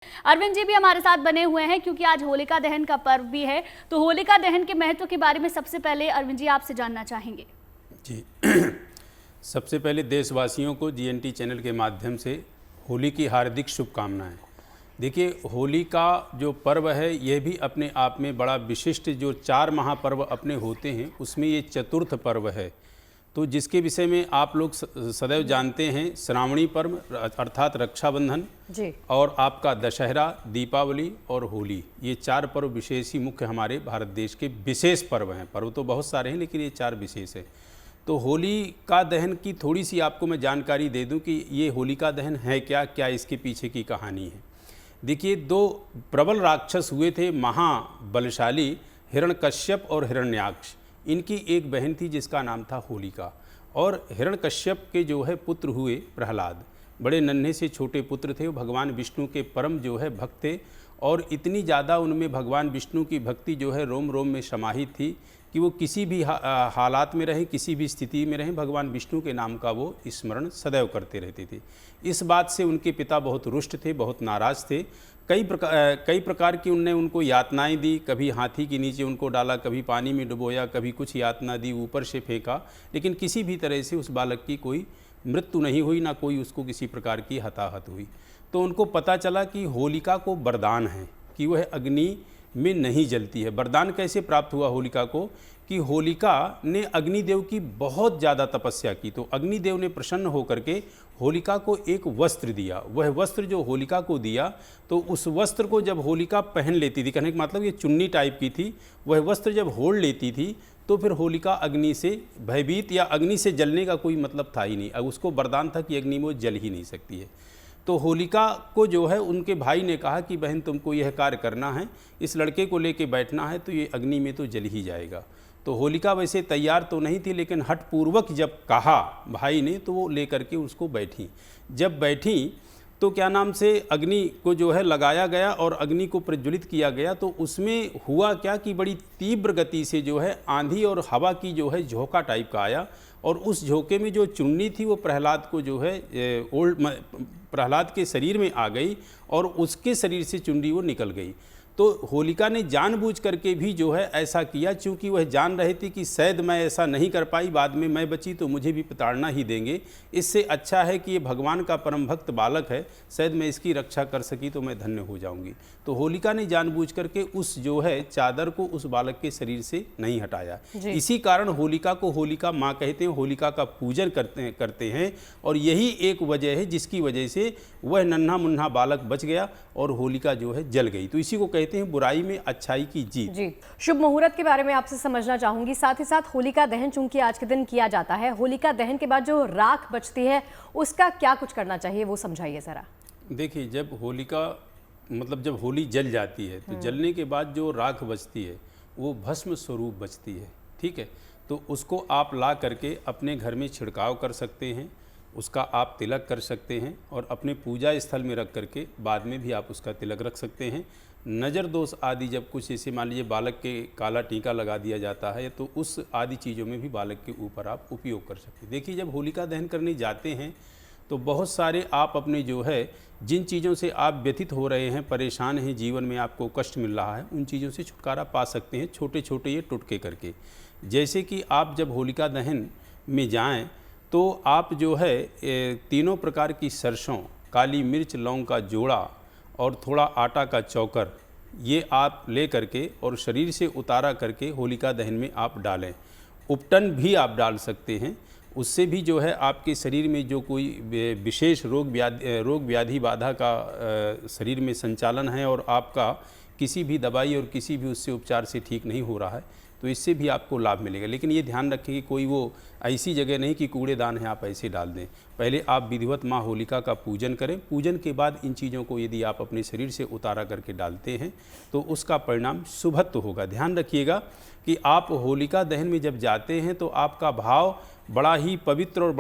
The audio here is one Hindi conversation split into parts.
अरविंद जी भी हमारे साथ बने हुए हैं क्योंकि आज होलिका दहन का पर्व भी है। तो होलिका दहन के महत्व के बारे में सबसे पहले अरविंद जी आपसे जानना चाहेंगे। जी सबसे पहले देशवासियों को जीएनटी चैनल के माध्यम से होली की हार्दिक शुभकामनाएं। देखिए, होली का जो पर्व है यह भी अपने आप में बड़ा विशिष्ट, जो 4 महापर्व अपने होते हैं उसमें ये चतुर्थ पर्व है। तो जिसके विषय में आप लोग सदैव जानते हैं, श्रावणी पर्व अर्थात रक्षाबंधन जी। और आपका दशहरा, दीपावली और होली, ये 4 पर्व विशेष ही मुख्य हमारे भारत देश के विशेष पर्व हैं। पर्व तो बहुत सारे हैं लेकिन ये 4 विशेष हैं। तो होली का दहन की थोड़ी सी आपको मैं जानकारी दे दूं कि ये होलिका दहन है क्या, क्या इसके पीछे की कहानी है। देखिए, 2 प्रबल राक्षस हुए थे, महाबलशाली, हिरण्यकश्यप और हिरण्याक्ष। इनकी एक बहन थी जिसका नाम था होलिका, और हिरण्यकश्यप के जो है पुत्र हुए प्रहलाद। बड़े नन्हे से छोटे पुत्र थे, वो भगवान विष्णु के परम जो है भक्त थे, और इतनी ज़्यादा उनमें भगवान विष्णु की भक्ति जो है रोम रोम में समाहित थी कि वो किसी भी हालात में रहें, किसी भी स्थिति में रहें, भगवान विष्णु के नाम का वो स्मरण सदैव करते रहते थे। इस बात से उनके पिता बहुत रुष्ट थे, बहुत नाराज़ थे। कई प्रकार की उनने उनको यातनाएं दी। कभी हाथी के नीचे उनको डाला, कभी पानी में डुबोया, कभी कुछ यातना दी, ऊपर से फेंका, लेकिन किसी भी तरह से उस बालक की कोई मृत्यु नहीं हुई, ना कोई उसको किसी प्रकार की हताहत हुई। तो उनको पता चला कि होलिका को वरदान है कि वह अग्नि में नहीं जलती है। वरदान कैसे प्राप्त हुआ होलिका को कि होलिका ने अग्निदेव की बहुत ज़्यादा तपस्या की, तो अग्निदेव ने प्रसन्न होकर के होलिका को एक वस्त्र दिया। वह वस्त्र जो होलिका को दिया, तो उस वस्त्र को जब होलिका पहन लेती थी, कहने का मतलब ये चुन्नी टाइप की थी, वह वस्त्र जब ओढ़ लेती थी तो फिर होलिका अग्नि से भयभीत या अग्नि से जलने का कोई मतलब था ही नहीं। अब उसको वरदान था कि अग्नि में वो जल ही नहीं सकती है। तो होलिका को जो है उनके भाई ने कहा कि बहन तुमको यह कार्य करना है, इस लड़के को लेके बैठना है, तो ये अग्नि में तो जल ही जाएगा। तो होलिका वैसे तैयार तो नहीं थी, लेकिन हठपूर्वक जब कहा भाई ने तो वो लेकर के उसको बैठी। जब बैठी तो क्या नाम से अग्नि को जो है लगाया गया और अग्नि को प्रज्वलित किया गया। तो उसमें हुआ क्या कि बड़ी तीव्र गति से जो है आंधी और हवा की जो है झोंका टाइप का आया, और उस झोंके में जो चुन्नी थी वो प्रहलाद को जो है प्रहलाद के शरीर में आ गई, और उसके शरीर से चुन्नी वो निकल गई। तो होलिका ने जानबूझ करके भी जो है ऐसा किया, चूँकि वह जान रहे थे कि शायद मैं ऐसा नहीं कर पाई, बाद में मैं बची तो मुझे भी प्रताड़ना ही देंगे। इससे अच्छा है कि ये भगवान का परम भक्त बालक है, शायद मैं इसकी रक्षा कर सकी तो मैं धन्य हो जाऊंगी। तो होलिका ने जानबूझ करके उस जो है चादर को उस बालक के शरीर से नहीं हटाया। इसी कारण होलिका को होलिका माँ कहते हैं, होलिका का पूजन करते हैं, और यही एक वजह है जिसकी वजह से वह नन्हा मुन्ना बालक बच गया और होलिका जो है जल गई। तो इसी को कहते हैं बुराई में अच्छाई की जीत। जी, शुभ मुहूर्त के बारे में आपसे समझना चाहूंगी, साथ ही साथ होलिका दहन चूंकि आज के दिन किया जाता है, होलिका दहन के बाद जो राख बचती है उसका क्या कुछ करना चाहिए वो समझाइए जरा। देखिए, जब होलिका मतलब जब होली जल जाती है तो जलने के बाद जो राख बचती है वो भस्म स्वरूप बचती है, ठीक है। तो उसको आप ला करके अपने घर में छिड़काव कर सकते हैं, उसका आप तिलक कर सकते हैं, और अपने पूजा स्थल में रख करके बाद में भी आप उसका तिलक रख सकते हैं। नज़र दोष आदि जब कुछ ऐसे मान लीजिए बालक के काला टीका लगा दिया जाता है, तो उस आदि चीज़ों में भी बालक के ऊपर आप उपयोग कर सकते हैं। देखिए, जब होलिका दहन करने जाते हैं तो बहुत सारे आप अपने जो है जिन चीज़ों से आप व्यथित हो रहे हैं, परेशान हैं, जीवन में आपको कष्ट मिल रहा है, उन चीज़ों से छुटकारा पा सकते हैं छोटे छोटे ये टुटके करके। जैसे कि आप जब होलिका दहन में जाएं तो आप जो है 3 प्रकार की सरसों, काली मिर्च, लौंग का जोड़ा और थोड़ा आटा का चौकर, ये आप ले करके और शरीर से उतारा करके होलिका दहन में आप डालें। उपटन भी आप डाल सकते हैं, उससे भी जो है आपके शरीर में जो कोई विशेष रोग व्याधि बाधा का शरीर में संचालन है और आपका किसी भी दवाई और किसी भी उससे उपचार से ठीक नहीं हो रहा है, तो इससे भी आपको लाभ मिलेगा। लेकिन ये ध्यान रखें कि कोई वो ऐसी जगह नहीं कि कूड़ेदान है आप ऐसे डाल दें। पहले आप विधिवत माँ होलिका का पूजन करें, पूजन के बाद इन चीज़ों को यदि आप अपने शरीर से उतारा करके डालते हैं तो उसका परिणाम शुभत्व होगा। ध्यान रखिएगा कि आप होलिका दहन में जब जाते हैं तो आपका भाव बड़ा ही पवित्र और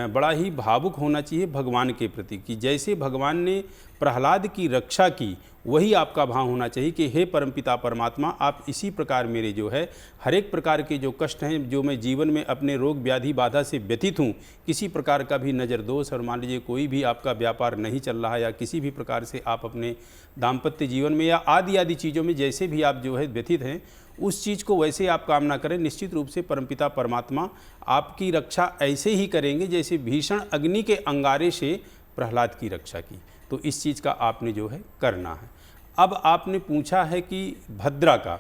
बड़ा ही भावुक होना चाहिए भगवान के प्रति, कि जैसे भगवान ने प्रहलाद की रक्षा की वही आपका भाव होना चाहिए कि हे परमपिता परमात्मा, आप इसी प्रकार मेरे जो है हर एक प्रकार के जो कष्ट हैं, जो मैं जीवन में अपने रोग व्याधि बाधा से व्यथित हूँ, किसी प्रकार का भी नज़रदोष और मान लीजिए कोई भी आपका व्यापार नहीं चल रहा है या किसी भी प्रकार से आप अपने दाम्पत्य जीवन में या आदि चीज़ों में जैसे भी आप जो है व्यथित हैं, उस चीज़ को वैसे आप काम ना करें। निश्चित रूप से परमपिता परमात्मा आपकी रक्षा ऐसे ही करेंगे जैसे भीषण अग्नि के अंगारे से प्रहलाद की रक्षा की। तो इस चीज़ का आपने जो है करना है। अब आपने पूछा है कि भद्रा का,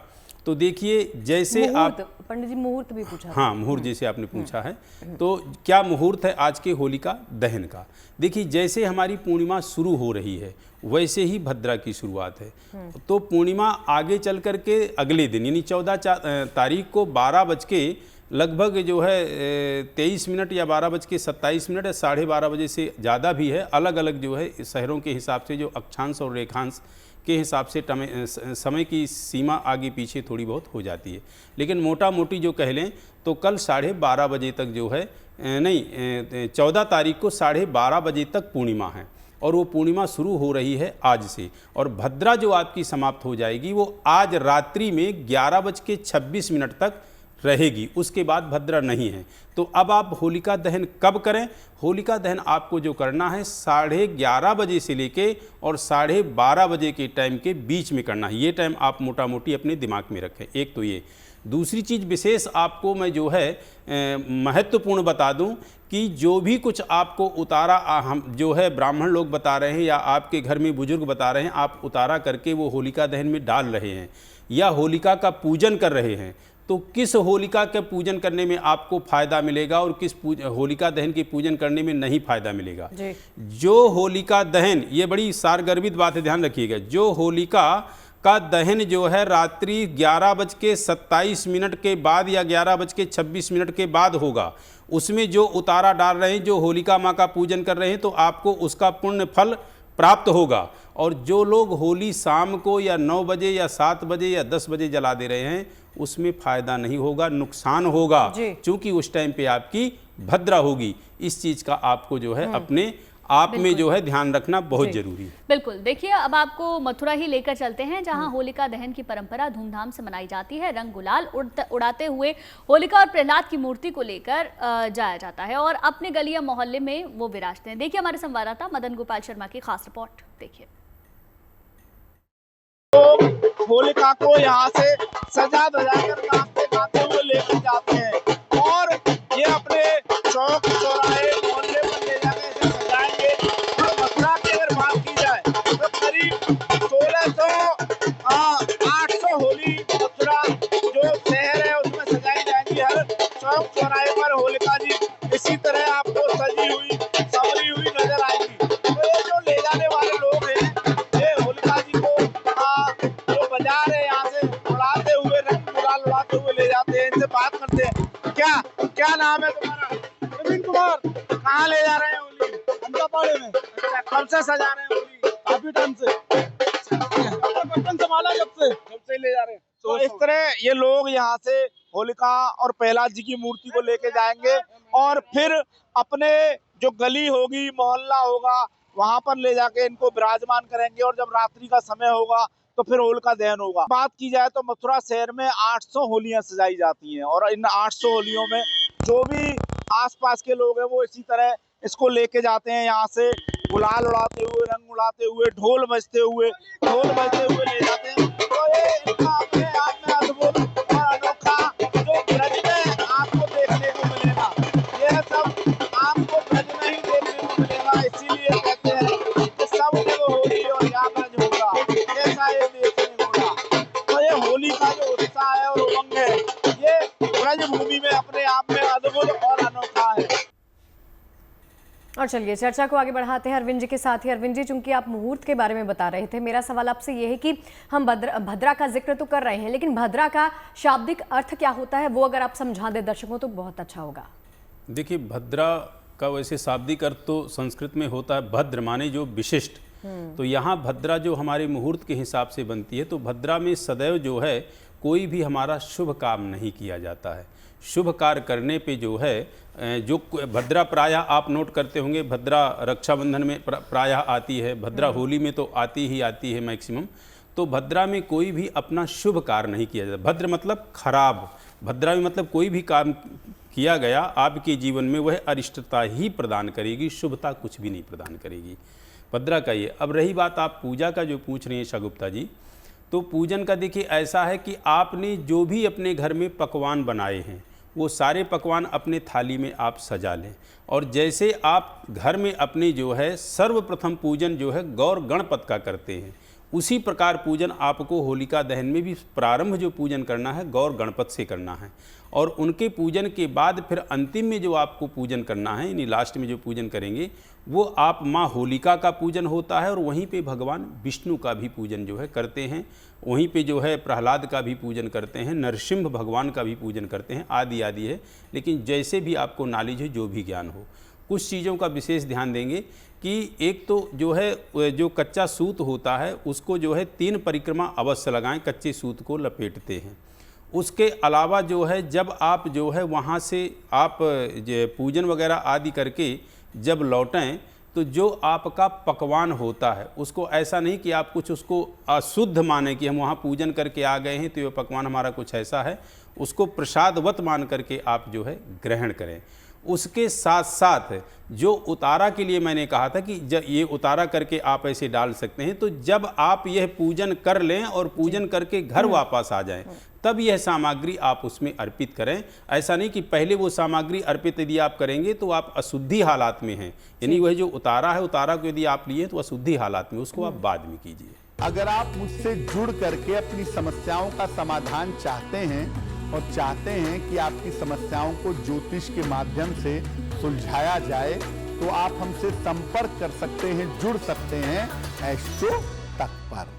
तो देखिए जैसे आप पंडित जी मुहूर्त भी पूछा। हाँ, मुहूर्त जैसे आपने पूछा है, तो क्या मुहूर्त है आज के होलिका दहन का। देखिए जैसे हमारी पूर्णिमा शुरू हो रही है वैसे ही भद्रा की शुरुआत है। तो पूर्णिमा आगे चल कर के अगले दिन यानी 14 तारीख को 12 बज के लगभग जो है 23 मिनट या 12 बज के 27 मिनट या 12:30 बजे से ज़्यादा भी है, अलग अलग जो है शहरों के हिसाब से जो अक्षांश और रेखांश के हिसाब से समय की सीमा आगे पीछे थोड़ी बहुत हो जाती है, लेकिन मोटा मोटी जो कह लें तो कल 12:30 बजे तक जो है 14 तारीख को 12:30 बजे तक पूर्णिमा है और वो पूर्णिमा शुरू हो रही है आज से, और भद्रा जो आपकी समाप्त हो जाएगी वो आज रात्रि में 11:26 तक रहेगी। उसके बाद भद्रा नहीं है। तो अब आप होलिका दहन कब करें? होलिका दहन आपको जो करना है 11:30 बजे से लेके और 12:30 बजे के टाइम के बीच में करना है। ये टाइम आप मोटा मोटी अपने दिमाग में रखें। एक तो ये, दूसरी चीज़ विशेष आपको मैं जो है महत्वपूर्ण बता दूं कि जो भी कुछ आपको उतारा हम जो है ब्राह्मण लोग बता रहे हैं या आपके घर में बुजुर्ग बता रहे हैं, आप उतारा करके वो होलिका दहन में डाल रहे हैं या होलिका का पूजन कर रहे हैं, तो किस होलिका के पूजन करने में आपको फ़ायदा मिलेगा और किस होलिका दहन के पूजन करने में नहीं फ़ायदा मिलेगा। जो होलिका दहन, ये बड़ी सारगर्भित बात है, ध्यान रखिएगा, जो होलिका का दहन जो है रात्रि 11:27 के बाद या 11:26 के बाद होगा, उसमें जो उतारा डाल रहे हैं, जो होलिका माँ का पूजन कर रहे हैं, तो आपको उसका पुण्य फल प्राप्त होगा। और जो लोग होली शाम को या 9 बजे या 7 बजे या 10 बजे जला दे रहे हैं, उसमें फ़ायदा नहीं होगा, नुकसान होगा, क्योंकि उस टाइम पे आपकी भद्रा होगी। इस चीज़ का आपको जो है अपने आप में जो है ध्यान रखना बहुत जरूरी है। बिल्कुल। देखिए अब आपको मथुरा ही लेकर चलते हैं, जहां होलिका दहन की परंपरा धूमधाम से मनाई जाती है। रंग गुलाल उड़ाते हुए होलिका और प्रहलाद की मूर्ति को लेकर जाया जाता है और अपने गलिया मोहल्ले में वो विराजते हैं। देखिए हमारे संवाददाता मदन गोपाल शर्मा की खास रिपोर्ट देखिए। तो होलिका को यहाँ से सजा धजाकर नाचते गाते हुए लेकर जाते हैं और ये अपने चौक चौराहे मोहल्ले पर ले जाके इसे सजाएंगे। और मथुरा की अगर बात की जाए तो करीब 800 होली मथुरा जो शहर है उसमें सजाई जाएंगी। हर चौक चौराहे पर होलिका जी इसी तरह आपको सजी हुई संवरी हुई नजर आएगी। तो ये जो ले जाने वाले लोग हैं, ये होलिका जी को जो बाजार है यहाँ से उड़ाते हुए, रंग गुलाल उड़ाते हुए ले जाते हैं। इनसे बात करते हैं। क्या नाम है तुम्हारा? नवीन कुमार। कहाँ ले जा रहे हैं होली? अंतापाड़े में। अच्छा, कब से सजा रहे हैं होली? काफी टाइम से। बचपन संभाला जब से ले जा रहे हैं। तो इस तरह ये लोग यहाँ से होलिका और प्रहलाद जी की मूर्ति को लेके जाएंगे और फिर अपने जो गली होगी, मोहल्ला होगा, वहां पर ले जाके इनको विराजमान करेंगे और जब रात्रि का समय होगा तो फिर होलिका दहन होगा। बात की जाए तो मथुरा शहर में 800 होलियां सजाई जाती हैं और इन 800 होलियों में जो भी आसपास के लोग हैं वो इसी तरह इसको लेके जाते हैं। यहाँ से गुलाल उड़ाते हुए, रंग उड़ाते हुए, ढोल बजते हुए ले जाते हैं। तो ये इनका अपने आप में अद्भुत और अनोखा जो ब्रज में आपको देखने को मिलेगा, यह सब आपको ब्रज में ही देखने को मिलेगा। इसीलिए कहते हैं कि सब जगह होली और यहाँ ब्रज होगा, ऐसा ये देखने होगा। तो ये होली का जो उत्साह है और उमंग है, ये ब्रज भूमि में अपने आप में अद्भुत और अनोखा है। और चलिए चर्चा को आगे बढ़ाते हैं अरविंद जी के साथ ही। अरविंद जी, चूंकि आप मुहूर्त के बारे में बता रहे थे, मेरा सवाल आपसे ये है कि हम भद्रा का जिक्र तो कर रहे हैं, लेकिन भद्रा का शाब्दिक अर्थ क्या होता है, वो अगर आप समझा दें दर्शकों तो बहुत अच्छा होगा। देखिए भद्रा का वैसे शाब्दिक अर्थ तो संस्कृत में होता है भद्र, माने जो विशिष्ट। तो यहाँ भद्रा जो हमारे मुहूर्त के हिसाब से बनती है, तो भद्रा में सदैव जो है कोई भी हमारा शुभ काम नहीं किया जाता है। शुभ कार्य करने पे जो है जो भद्रा प्रायः आप नोट करते होंगे, भद्रा रक्षाबंधन में प्रायः आती है, भद्रा होली में तो आती है मैक्सिमम। तो भद्रा में कोई भी अपना शुभ कार्य नहीं किया जाता। भद्र मतलब खराब, भद्रा में मतलब कोई भी काम किया गया आपके जीवन में वह अरिष्टता ही प्रदान करेगी, शुभता कुछ भी नहीं प्रदान करेगी। भद्रा का ये। अब रही बात आप पूजा का जो पूछ रही हैं शागुप्ता जी, तो पूजन का देखिए ऐसा है कि आपने जो भी अपने घर में पकवान बनाए हैं वो सारे पकवान अपने थाली में आप सजा लें, और जैसे आप घर में अपने जो है सर्वप्रथम पूजन जो है गौर गणपत का करते हैं, उसी प्रकार पूजन आपको होलिका दहन में भी प्रारंभ जो पूजन करना है गौर गणपत से करना है। और उनके पूजन के बाद फिर अंतिम में जो आपको पूजन करना है, यानी लास्ट में जो पूजन करेंगे वो आप माँ होलिका का पूजन होता है, और वहीं पे भगवान विष्णु का भी पूजन जो है करते हैं, वहीं पे जो है प्रहलाद का भी पूजन करते हैं, नरसिंह भगवान का भी पूजन करते हैं, आदि आदि है। लेकिन जैसे भी आपको नॉलेज है, जो भी ज्ञान हो, कुछ चीज़ों का विशेष ध्यान देंगे कि एक तो जो है जो कच्चा सूत होता है उसको जो है 3 परिक्रमा अवश्य लगाएं, कच्चे सूत को लपेटते हैं। उसके अलावा जो है जब आप जो है वहाँ से आप पूजन वगैरह आदि करके जब लौटें, तो जो आपका पकवान होता है उसको ऐसा नहीं कि आप कुछ उसको अशुद्ध माने कि हम वहाँ पूजन करके आ गए हैं तो ये पकवान हमारा कुछ ऐसा है, उसको प्रसादवत मान करके आप जो है ग्रहण करें। उसके साथ साथ जो उतारा के लिए मैंने कहा था कि जब ये उतारा करके आप ऐसे डाल सकते हैं, तो जब आप यह पूजन कर लें और पूजन करके घर वापस आ जाएं, तब यह सामग्री आप उसमें अर्पित करें। ऐसा नहीं कि पहले वो सामग्री अर्पित यदि आप करेंगे तो आप अशुद्धि हालात में हैं, यानी वह जो उतारा है, उतारा को यदि आप लिए तो अशुद्धि हालात में, उसको आप बाद में कीजिए। अगर आप मुझसे जुड़ करके अपनी समस्याओं का समाधान चाहते हैं और चाहते हैं कि आपकी समस्याओं को ज्योतिष के माध्यम से सुलझाया जाए, तो आप हमसे संपर्क कर सकते हैं, जुड़ सकते हैं एस्ट्रो तक पर।